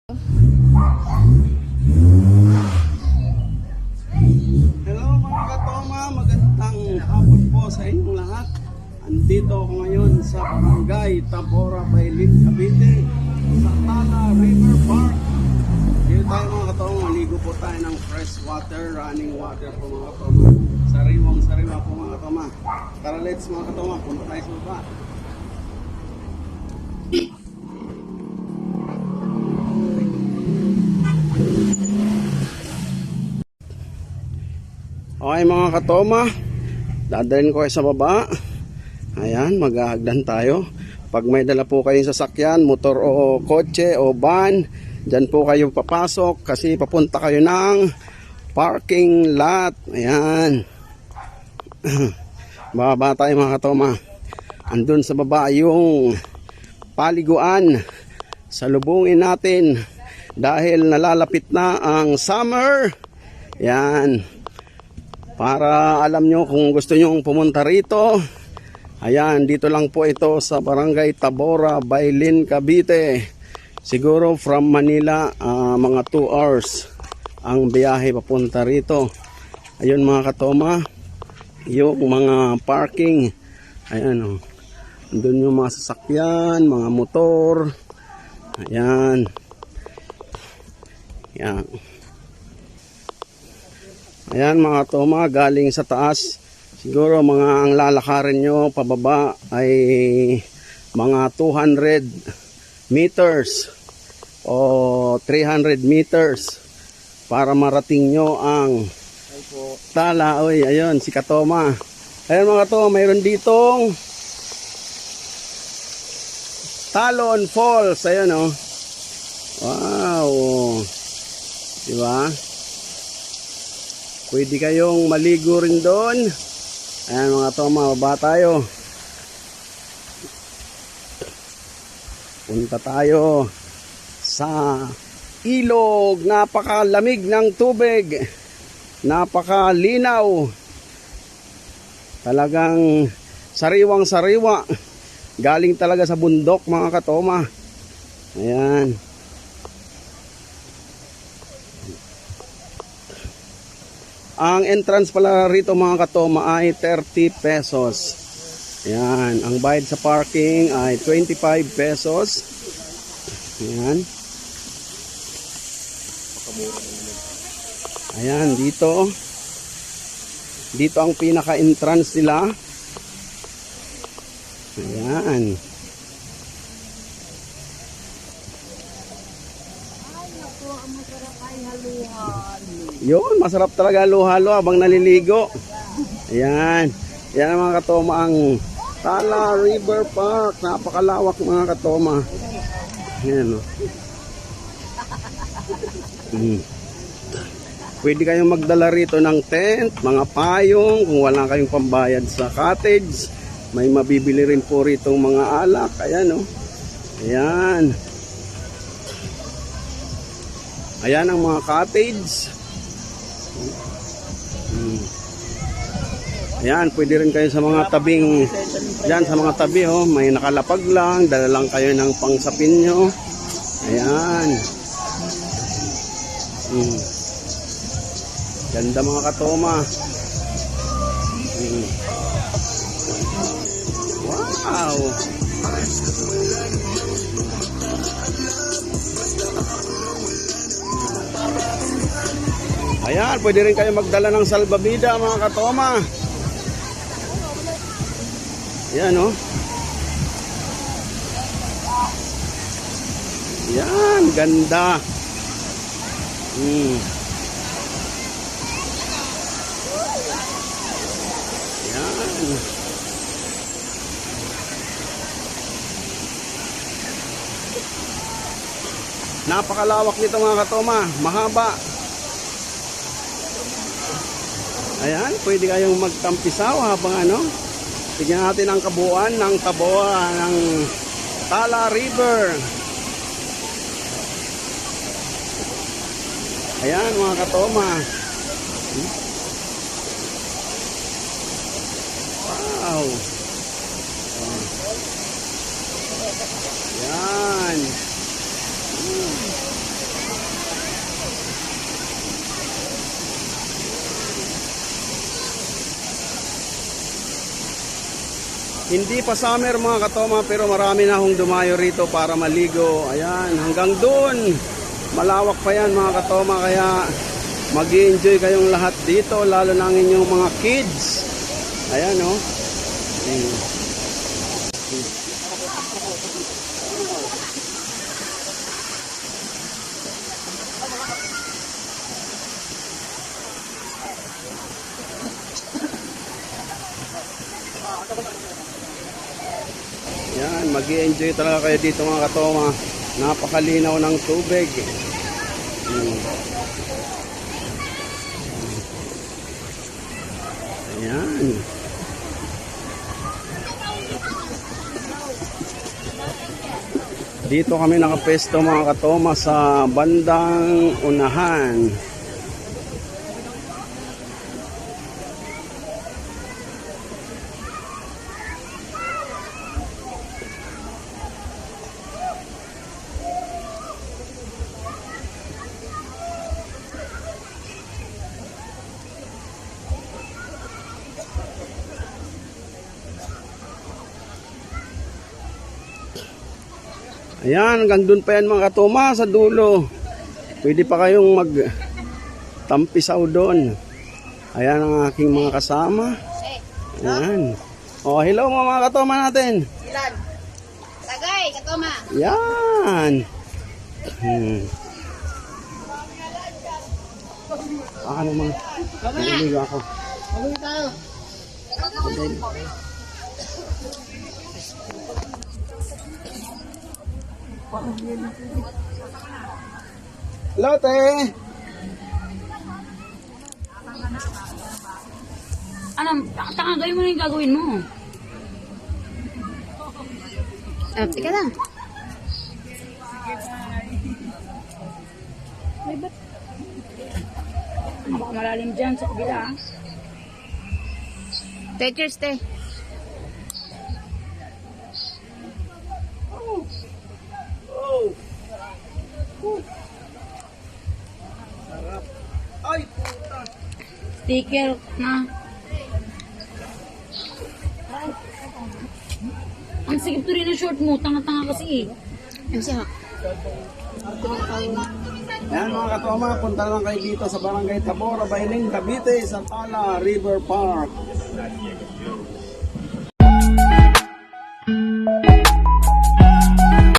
Hello mga katoma, magandang hapon po sa inyong lahat. Andito ako ngayon sa Barangay Tabora, Bailin, Cavite, sa Tala River Park. Dito tayo mga katoma, maligo po tayo ng fresh water, running water po mga katoma. Sariwang sariwa po mga katoma. Tara let's mga katoma, punta tayo sa baba. Okay mga katoma, dadalhin ko kayo sa baba. Ayan, maghahagdan tayo. Pag may dala po kayong sasakyan, motor o kotse o van, dyan po kayo papasok kasi papunta kayo ng parking lot. Ayan. Bababa tayo mga katoma. Andun sa baba yung paliguan. Salubungin natin dahil nalalapit na ang summer. Ayan. Para alam nyo kung gusto nyo pumunta rito, ayan, dito lang po ito sa Barangay Tabora, Bailin, Cavite. Siguro from Manila, mga 2 hours ang biyahe papunta rito. Ayun mga katoma, yung mga parking. Ayan o, doon yung mga sasakyan, mga motor. Ayan. Ayan. Ayan mga katoma, galing sa taas. Siguro mga ang lalakarin nyo pababa ay mga 200 meters o 300 meters para marating nyo ang Tala. Oy, ayun si Katoma. Ayan mga katoma, mayroon ditong Talon Falls. Ayan o. Wow. Diba? Pwede kayong maligo rin doon. Ayan mga toma, baba tayo. Punta tayo sa ilog. Napakalamig ng tubig. Napakalinaw. Talagang sariwang sariwa. Galing talaga sa bundok mga katoma. Ayan. Ang entrance pala rito mga katoma ay 30 pesos. Ayan. Ang bayad sa parking ay 25 pesos. Ayan. Ayan, dito. Dito ang pinaka-entrance nila. Ayan. Yun, masarap talaga halo-halo habang naliligo. Ayan. Yan ang mga katoma ang Tala River Park. Napakalawak mga katoma. Ayan o. Pwede kayong magdala rito ng tent, mga payong. Kung wala kayong pambayad sa cottage, may mabibili rin po rito mga alak. Ayan o. Ayan. Ayan ang mga cottage. Ayan, pwede rin kayo sa mga tabing, yan sa mga tabi oh, may nakalapag lang, dala lang kayo ng pangsapin nyo. Ayan. Ganda mga katoma. Wow. Ayan, pwede rin kayo magdala ng salbabida mga katoma. Ayan o. Ayan, ganda. Ayan. Napakalawak nito mga katoma. Mahaba. Ayan, pwede kayong magtampisaw habang ano. Tignan natin ang kabuuan ng Tabora ng Tala River. Ayan mga katoma. Wow. Yan. Hindi pa summer mga katoma, pero marami na akong dumayo rito para maligo. Ayan, hanggang doon. Malawak pa yan mga katoma, kaya mag-i-enjoy kayong lahat dito, lalo na ang inyong mga kids. Ayan, oh. Yan, mag-i-enjoy talaga kayo dito mga katoma. Napakalinaw ng tubig. Ayan. Dito kami nakapesto mga katoma sa bandang unahan. Ayan, hanggang doon pa yan mga katoma sa dulo. Pwede pa kayong mag-tampisaw doon. Ayan ang aking mga kasama. Ayan. Oh, hello mga katoma natin. Ilan? Tagay, katoma. Yan. Ano mga? Naligo ako. Mabuhay tayo. Hello, te. Anong, gawin mo na yung gagawin mo. Teka lang. Baka malalim dyan sa kabila. Cheers, te. Sarap. Ay, puta. Sticker na. Ang sigip to rin ang short mo. Tanga-tanga kasi eh. Ang siya. Ayan mga katoma, punta lang kayo dito sa Barangay Tabora, Bailing, Cavite, sa Tala River Park.